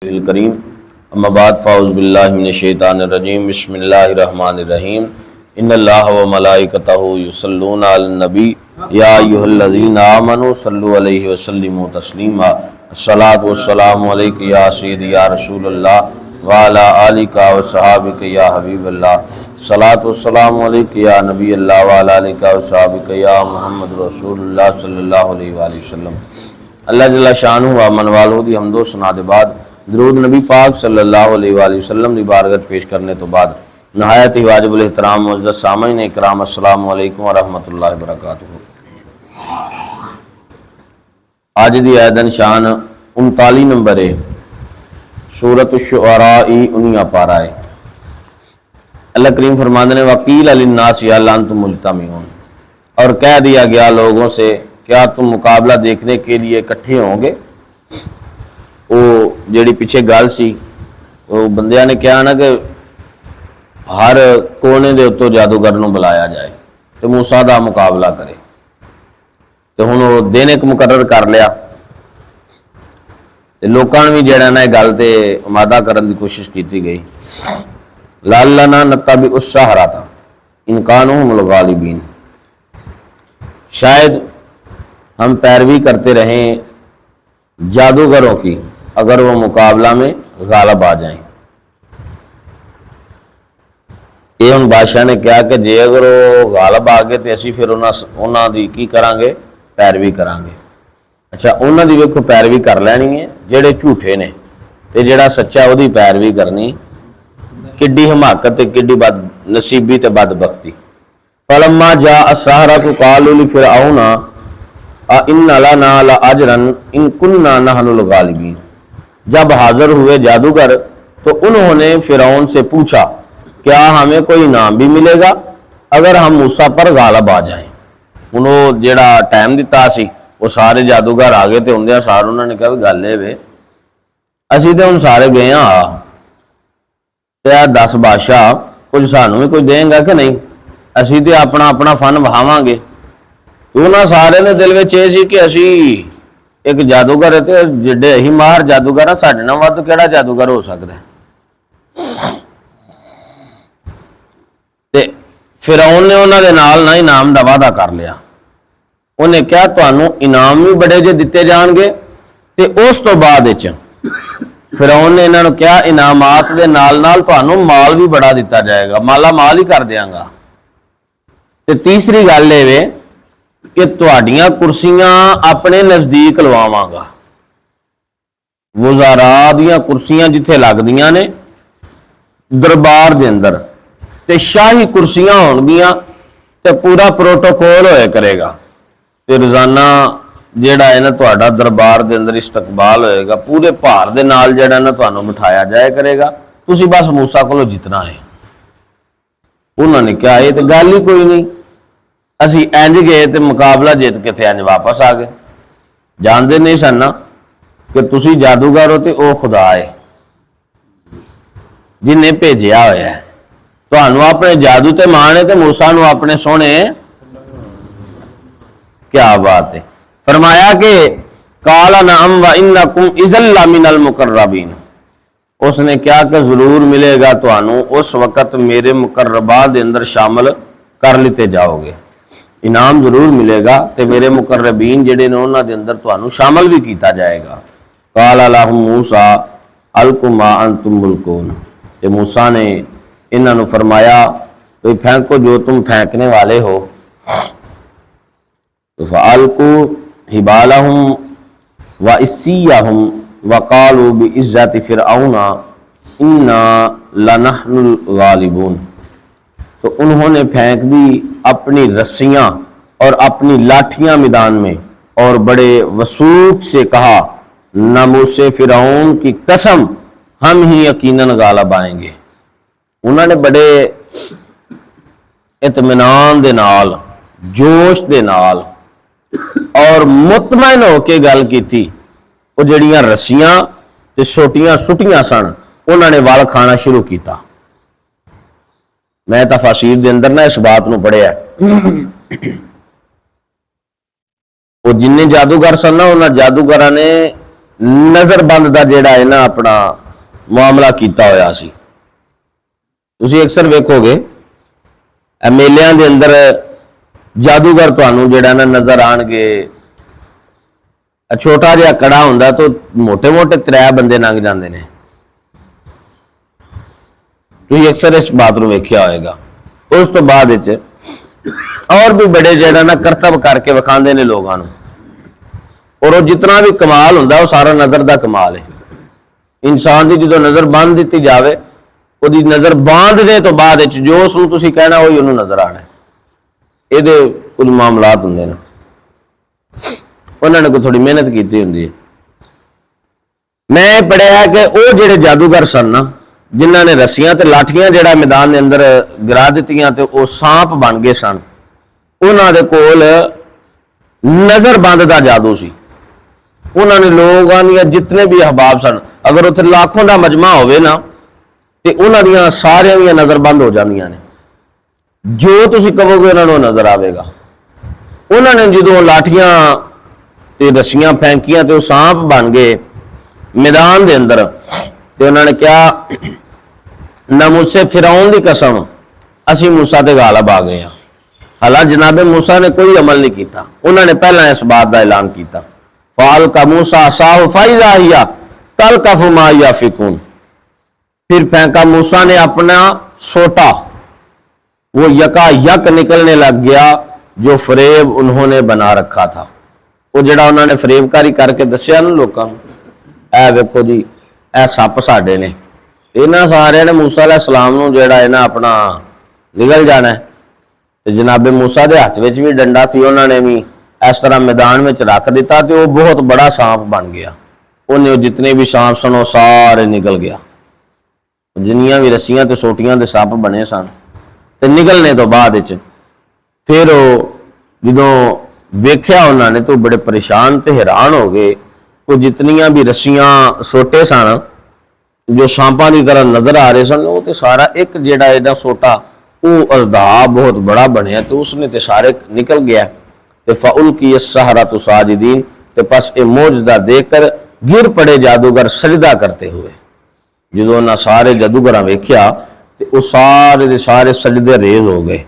करीम अम्माबाद फ़ाउज़ बिल्लाहि मिनश्शैतानिर्रजीम बिस्मिल्लाहिर्रहमानिर्रहीम इन्नल्लाह व मलाइकतहु युसल्लूना अलन नबी या अय्युहल्लज़ीना आमनू सल्लु अलैहि व सल्लिमू तस्लीमा अस्सलातु वस्सलामु अलैका या सय्यदी या रसूलल्लाह व अला आलिका व सहाबिका या हबीबल्लाह सलातु वस्सलामु अलैका या नबीयल्लाह व अला आलिका व सहाबिका या मुहम्मद रसूलुल्लाह सल्लल्लाहु अलैहि वसल्लम। अल्लाह जल्ला शानुहु व मन वालहू दी हम्दो सना दे बाद दरूद नबी पाक सल्लल्लाहु अलैहि वसल्लम की बारगत पेश करने तो बाद नहायत ही वाजिबुल एहतराम मुअज़्ज़ज़ सामीन इकराम अस्सलामु अलैकुम व रहमतुल्लाहि व बरकातुहू। आज दी आयत शान 39 नंबर है, सूरत शुअरा 19 पारा है। अल्लाह करीम फरमाते हैं वकील लिन्नास या अंतुम मुज्तमिऊन, और कह दिया गया लोगों से क्या तुम मुकाबला देखने के लिए इकट्ठे होंगे। वो जी पिछे गल सी वो बंदियां ने कहा ना कि हर कोने के उत्तों जादूगर नूं बुलाया जाए तो मूसा का मुकाबला करे, तो हुण वो दिन एक मुकर्रर कर लिया। लोगों ने भी जड़ा ना गल ते मादा करने की कोशिश की गई। लालना नत्ताबी उस सहारा था इनकानुहुमुल गालिबीन, शायद हम पैरवी करते रहें जादूगरों की अगर वो मुकाबला में गालब आ जाएं। ये हम बादशाह ने कहा कि जे अगर वो गालब आ गए तो असी फिर उन्होंने दी की करांगे, पैरवी करांगे। अच्छा, उन्होंने दी वेखो पैरवी कर लैनी है जेड़े झूठे ने, ते जेड़ा सच्चा उहदी पैरवी करनी। किड्डी हमाकत ते किड्डी बद नसीबी ते बदबख्ती। फलम्मा जा अस्साहरतु क़ालू लिफ़िरऔन इन्ना लना लअजरन इन कुन्ना नहनुल गालिबीन। जब हाजिर हुए जादूगर तो उन्होंने फिरौन से पूछा क्या हमें कोई इनाम भी मिलेगा अगर हम मूसा पर गालब आ जाएं। उन्होंने जेड़ा टाइम दिता सी वो सारे जादूगर आ गए, तो उन्हें सारे उन्होंने कहा गल ये वे असी तो हम सारे गए हाँ, तो 10 बादशाह कुछ सानू भी कुछ देंगा कि नहीं, असी तो अपना अपना फन वहावांगे। तो उन्होंने सारे ने दिल में यह सी कि असी एक जादूगर है, तो जिड्डे अही माहर जादूगर है, साडे नाल वध किहड़ा जादूगर हो सकता है। ते फिरौन ने उन्होंने नाल ना इनाम का वादा कर लिया। उन्हें कहा तुहानू इनाम भी बड़े जे दिते जाणगे, ते उस तो बाद फिरौन ने इन्होंने कहा इनामात दे नाल नाल तुहानू माल भी बड़ा दिता जाएगा, माला माल ही कर देंगा। ते तीसरी गल ये कि तुहाड़ियां कुर्सियां अपने नजदीक लवावांगा। वज़ारा दियां कुर्सियां जिथे लगदियां ने दरबार दे अंदर, ते शाही कुर्सियां होणगियां, ते पूरा प्रोटोकॉल होया करेगा, ते रोजाना जेड़ा है ना तुहाडा दरबार दे अंदर इस्तकबाल होएगा, पूरे भार दे नाल जेड़ा ना तुहानू बिठाया जाया करेगा, तुसी बस मूसा कोलों जितना है। उन्होंने कहा ये तो गल ही कोई नहीं, असी इंज गए तो मुकाबला जित के थे इंज वापस आ गए। जानते नहीं सन ना कि तुसी जादूगर हो तो वह खुदा है जिन्हें भेजिया होया है। तुहानू अपने जादू ते मान है, तो मूसा नू अपने सोने। क्या बात है। फरमाया कि काला नअम व इन्नकुम इज़ल लमिनल मुकर्रबीन, उसने क्या कि जरूर मिलेगा तुहानू उस वक़्त मेरे मुकर्रबा दे अंदर शामिल कर लिते जाओगे, इनाम जरूर मिलेगा, तो मेरे मुकर्रबीन जेडे ने उन्हां दे अंदर तुहानू शामिल भी किया जाएगा। काला लहुम मूसा अलकु मा अंतुम मुल्कून, ते मूसा ने इन्हां नू फरमाया तो फेंको जो तुम फेंकने वाले हो। तो फ़अल्कू हिबालहुम व इस्सियहुम व क़ालू बिइज़्ज़ति फ़िरऔन इन्ना लनहनुल गालिबून। तो उन्होंने फेंक दी अपनी रस्सियां और अपनी लाठियां मैदान में, और बड़े वसूख से कहा न मूसे फिरौन की कसम हम ही यकीनन गालब आएंगे। उन्होंने बड़े इत्मीनान दे नाल, जोश दे नाल और मुतमैन होके गल की थी। वो जड़ियां रस्सियां ते छोटियां सुटियां सन उन्होंने वल खाना शुरू किया। मैं तफसीर दे अंदर ना इस बात नूं पढ़िया, वो जिन्ने जादूगर सन ना उन्होंने जादूगर ने ਨਜ਼ਰਬੰਦ ਦਾ ਜਿਹੜਾ ਹੈ ਨਾ ਆਪਣਾ ਮਾਮਲਾ ਕੀਤਾ ਹੋਇਆ ਸੀ। ਤੁਸੀਂ ਅਕਸਰ ਵੇਖੋਗੇ ਇਹ ਮੇਲਿਆਂ ਦੇ ਅੰਦਰ ਜਾਦੂਗਰ ਤੁਹਾਨੂੰ ਜਿਹੜਾ ਨਾ ਨਜ਼ਰ ਆਣਗੇ। ਛੋਟਾ ਜਿਹਾ ਕੜਾ ਹੁੰਦਾ ਤਾਂ ਮੋਟੇ ਮੋਟੇ 3 ਬੰਦੇ ਲੰਘ ਜਾਂਦੇ ਨੇ। ਤੁਸੀਂ ਅਕਸਰ ਇਸ ਬਾਤ ਨੂੰ ਵੇਖਿਆ ਹੋਏਗਾ। ਉਸ ਤੋਂ ਬਾਅਦ ਵਿੱਚ और भी बड़े ਜਿਹੜਾ ਨਾ ਕਰਤਬ ਕਰਕੇ ਵਿਖਾਉਂਦੇ ਨੇ ਲੋਕਾਂ ਨੂੰ। ਔਰ ਉਹ ਜਿੰਨਾ ਵੀ ਕਮਾਲ ਹੁੰਦਾ ਉਹ ਸਾਰਾ ਨਜ਼ਰ ਦਾ ਕਮਾਲ ਹੈ। ਇਨਸਾਨ ਦੀ ਜਦੋਂ ਨਜ਼ਰ ਬੰਦ ਦਿੱਤੀ ਜਾਵੇ, ਉਹਦੀ ਨਜ਼ਰ ਬਾਂਧਦੇ ਤੋਂ ਬਾਅਦ ਵਿੱਚ ਜੋ ਉਸ ਨੂੰ ਤੁਸੀਂ ਕਹਿਣਾ ਉਹੀ ਉਹਨੂੰ ਨਜ਼ਰ ਆਣਾ। ਇਹਦੇ ਕੁਝ ਮਾਮਲਾਤ ਹੁੰਦੇ ਨੇ, ਉਹਨਾਂ ਨੇ ਕੋਈ ਥੋੜੀ ਮਿਹਨਤ ਕੀਤੀ ਹੁੰਦੀ ਹੈ। ਮੈਂ ਪੜਿਆ ਕਿ ਉਹ ਜਿਹੜੇ ਜਾਦੂਗਰ ਸਨ ਨਾ, ਜਿਨ੍ਹਾਂ ਨੇ ਰੱਸੀਆਂ ਤੇ ਲਾਠੀਆਂ ਜਿਹੜਾ ਮੈਦਾਨ ਦੇ ਅੰਦਰ ਗਿਰਾ ਦਿੱਤੀਆਂ ਤੇ ਉਹ ਸਾਂਪ ਬਣ ਗਏ ਸਨ, ਉਹਨਾਂ ਦੇ ਕੋਲ ਨਜ਼ਰਬੰਦ ਦਾ ਜਾਦੂ ਸੀ। ਉਹਨਾਂ ਨੇ ਲੋਕਾਂ ਦੀਆਂ ਜਿਤਨੇ ਵੀ ਅਹਬਾਬ ਸਨ, ਅਗਰ ਉੱਥੇ ਲੱਖਾਂ ਦਾ ਮਜਮਾ ਹੋਵੇ ਨਾ ਤੇ ਉਹਨਾਂ ਦੀਆਂ ਸਾਰਿਆਂ ਦੀਆਂ ਨਜ਼ਰਬੰਦ ਹੋ ਜਾਂਦੀਆਂ ਨੇ। ਜੋ ਤੁਸੀਂ ਕਹੋਗੇ ਉਹਨਾਂ ਨੂੰ ਨਜ਼ਰ ਆਵੇਗਾ। ਉਹਨਾਂ ਨੇ ਜਦੋਂ ਲਾਠੀਆਂ ਤੇ ਰੱਸੀਆਂ ਫੈਂਕੀਆਂ ਤੇ ਉਹ ਸਾਂਪ ਬਣ ਗਏ मैदान के अंदर, तो उन्होंने क्या ना मुझसे फिरौन की कसम असी मूसा ते गालिब आ गए हैं। हालांकि जनाबे मूसा ने कोई अमल नहीं किया। उन्होंने पहला इस बात का ऐलान किया, फाल का मूसा साहु फाइजा हिया तल कफु मा याफिकून। फिर फेंका मूसा ने अपना सोटा, वो यका यक निकलने लग गया जो फरेब उन्होंने बना रखा था। वो जड़ा उन्होंने फरेबकारी करके दसिया ना लोगों को, ਇਹ ਵੇਖੋ ਜੀ ਇਹ ਸੱਪ ਸਾਡੇ ਨੇ। ਇਹਨਾਂ ਸਾਰਿਆਂ ਨੇ मूसा अलैहिस्सलाम ਨੂੰ ਜਿਹੜਾ ਹੈ ਨਾ ਆਪਣਾ ਨਿਗਲ ਜਾਣਾ। ਤੇ ਜਨਾਬੇ मूसा ਦੇ ਹੱਥ ਵਿੱਚ ਵੀ ਡੰਡਾ ਸੀ, ਉਹਨਾਂ ਨੇ ਵੀ ਇਸ ਤਰ੍ਹਾਂ ਮੈਦਾਨ ਵਿੱਚ ਰੱਖ ਦਿੱਤਾ ਤੇ ਉਹ ਬਹੁਤ ਬੜਾ ਸਾਂਪ ਬਣ ਗਿਆ। ਉਹਨੇ ਜਿੰਨੇ ਵੀ ਸਾਂਪ ਸਨ ਉਹ ਸਾਰੇ ਨਿਕਲ ਗਿਆ। ਜਿੰਨੀਆਂ ਵੀ ਰੱਸੀਆਂ ਤੇ ਸੋਟੀਆਂ ਦੇ ਸੱਪ ਬਣੇ ਸਨ ਤੇ ਨਿਕਲਣੇ ਤੋਂ ਬਾਅਦ ਵਿੱਚ ਫਿਰ ਉਹ ਜਦੋਂ ਵੇਖਿਆ ਉਹਨਾਂ ਨੇ ਤਾਂ ਬੜੇ ਪਰੇਸ਼ਾਨ ਤੇ ਹੈਰਾਨ ਹੋ ਗਏ। वो जितनियां भी रस्सियां सोटे सन जो सांपां की तरह नजर आ रहे सन, वो तो सारा एक जेड़ा एडा सोटा वो अजदा बहुत बड़ा बनया तो उसने तो सारे निकल गया। तो फउल की सहरा तो साजिदीन, तो बस ये मौजदा देखकर गिर पड़े जादूगर सजदा करते हुए। जो उन्होंने सारे जादूगर वेख्या तो वो सारे के सारे सजदे रेज हो गए।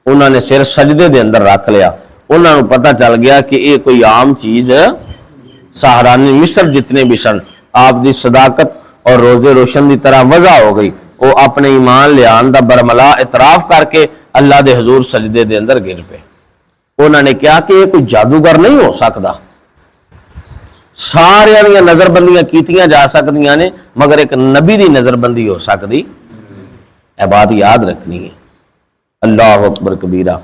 उन्होंने सिर सजदे के अंदर रख लिया। उन्होंने पता चल गया कि ये कोई आम चीज़ सहारानी मिस्र जितने भी सन आपकी सदाकत और रोजे रोशन की तरह वजह हो गई। वो अपने ईमान लियान का बरमला इतराफ करके अल्लाह के हजूर सजदे के अंदर गिर पे। उन्होंने कहा कि यह कोई जादूगर नहीं हो सकता। सारियां दी नजरबंदियां कीतियां जा सकदियां ने, मगर एक नबी की नजरबंदी हो सकती। यह बात याद रखनी है। अल्लाह अकबर कबीरा।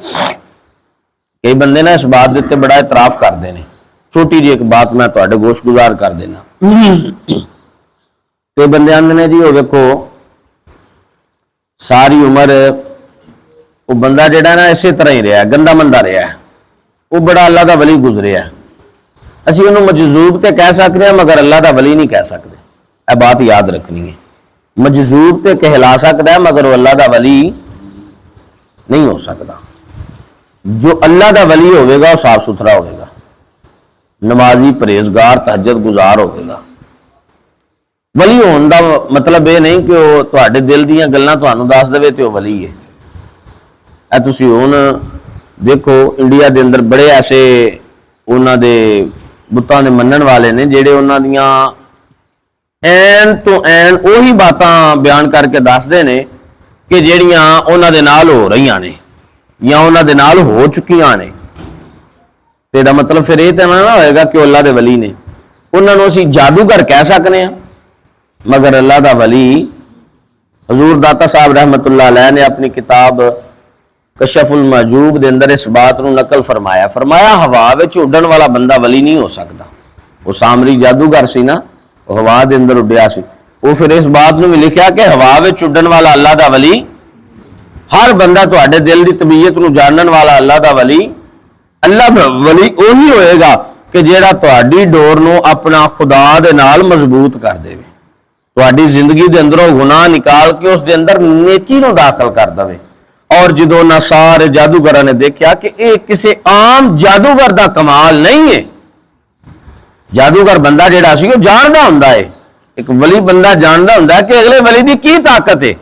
कई बंदे ना इस बात के उत्ते बड़ा इतराफ करते हैं। छोटी जी एक बात मैं तुहाडे गोश गुजार कर देना। कई बंदे आंदे ने जी वो देखो सारी उम्र वो बंदा जिहड़ा ना इसे तरह ही रहा, गंदा मंदा रहा, वो बड़ा अल्लाह का वली गुजरिया। असीं उहनूं मजजूब तो कह सकते हैं मगर अल्लाह का वली नहीं कह सकते। यह बात याद रखनी है। मजजूब तो कहला सकता है मगर वो अल्लाह का वली नहीं हो सकता। जो अल्लाह का वली होगा वो साफ सुथरा होगा, नमाजी परहेजगार तहज्जुद गुजार होगा। वली होने का मतलब ये नहीं कि वो तुहाडे दिल दीयां गल्लां तुहानूं दस देवे ते वो वली है। ਇਹ ਤੁਸੀਂ ਹੁਣ देखो इंडिया के अंदर बड़े ऐसे उन्होंने बुतों के मनण वाले ने जेडे उन्होंने एन तो एन उही बातां बयान करके दसदे ने कि जेड़ियां उन्होंने नाल हो रही ने या उन्होंने नाल हो चुकियां ने। तो इसका मतलब फिर यह तो ना होएगा कि अल्लाह के वली ने। उन्होंने असीं जादूगर कह सकते हैं मगर अल्लाह का वली हजूर दाता साहब रहमतुल्लाह अलैह ने अपनी किताब कशफुल मजूब के अंदर इस बात को नकल फरमाया हवा में उड़न वाला बंदा वली नहीं हो सकता। वो सामरी जादूगर सी ना, वो हवा के अंदर उड्या सी। वो फिर इस बात को भी लिखा कि हवा में उड़न वाला अल्लाह का वली, हर बंदा तुहाडे दिल की तबीयत को जानने वाला अल्लाह का वली, अल्लाह का वली उही होएगा कि जिहड़ा तुहाडी डोर नूं अपना खुदा दे नाल मजबूत कर देवे, तुहाडी जिंदगी के अंदरों गुनाह निकाल के उस दे अंदर नेकी नूं दाखिल कर देवे। और जो ना सारे जादूगर ने देखा कि यह किसी आम जादूगर का कमाल नहीं है, जादूगर बंदा जिहड़ा सी वो जानदा हुंदा है, एक वली बंदा जानदा हुंदा कि अगले वली की की ताकत है।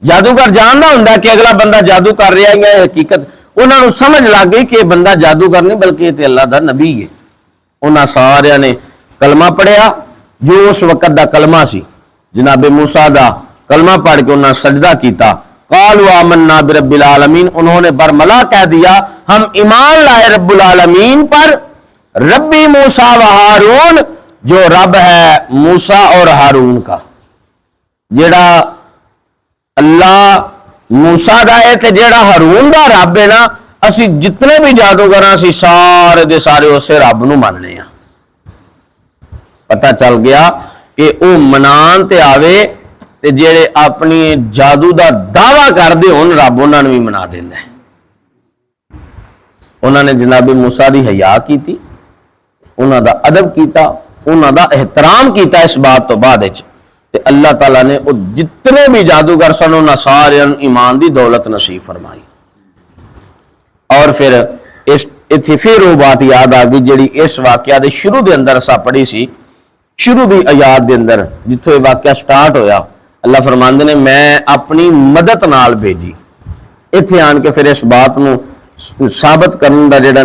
जादूगर जानदा हुंदा कि अगला बंदा जादू कर रहा है या हकीकत। उन्होंने समझ लग गई कि बंदा जादूगर नहीं बल्कि ये अल्लाह का नबी है। उन्होंने सारिया ने कलमा पढ़िया, जो उस वक्त का कलमा सी, जनाबे मूसा का कलमा पढ़ के उन्होंने सजदा किया। कालू आमन्ना बिरब्बिल आलमीन, उन्होंने बरमला कह दिया हम ईमान लाए रब्बुल आलमीन पर, रब्बी मूसा व हारून, जो रब है मूसा और हारून का। जेड़ा अल्लाह मूसा का है ते जेड़ा हारून का रब है ना, असी जितने भी जादूगर असी सारे दे सारे उसे रब नूं मनने आ। पता चल गया कि वह मनान ते आवे ते जेड़े अपनी जादू का दावा करते होन रब उन्होंने भी मना देंदा है। उन्होंने जनाबे मूसा की हया की, उन्हों का अदब किया, उन्हों का एहतराम किया। इस बात तो बाद अल्लाह ताला ने वो जितने भी जादूगर सन उन्होंने सारे ईमान की दौलत नसीब फरमाई। और फिर इस इत्थे फिर वो बात याद आ गई जी इस वाकया के शुरू के अंदर असा पढ़ी सी, शुरू की आयात के अंदर जिथों यह वाकया स्टार्ट होया। अल्लाह फरमांदे ने मैं अपनी मदद नाल भेजी। इत्थे आन के फिर इस बात को साबित करने का जिहड़ा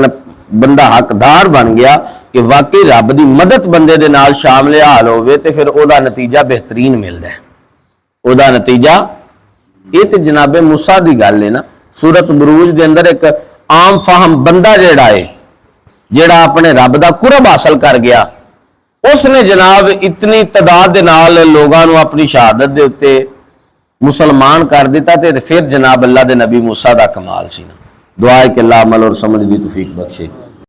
बंदा हकदार बन गया कि वाकई रब की मदद बंदे दे नाल शामिल हाल होवे ते फिर ओदा नतीजा बेहतरीन मिलता है। ओदा नतीजा ये तो जनाबे मूसा की गल है ना। सूरत बुरूज के अंदर एक आम फाहम बंदा जिहड़ा है, जिहड़ा अपने रब का कुरब हासिल कर गया, उसने जनाब इतनी तादाद के नाल लोगों को अपनी शहादत के उत्ते मुसलमान कर दिता। ते फिर जनाब अल्लाह के नबी मूसा का कमाल सी ना। दुआ है कि अल्लाह अमल और समझ की तौफीक बख्शे।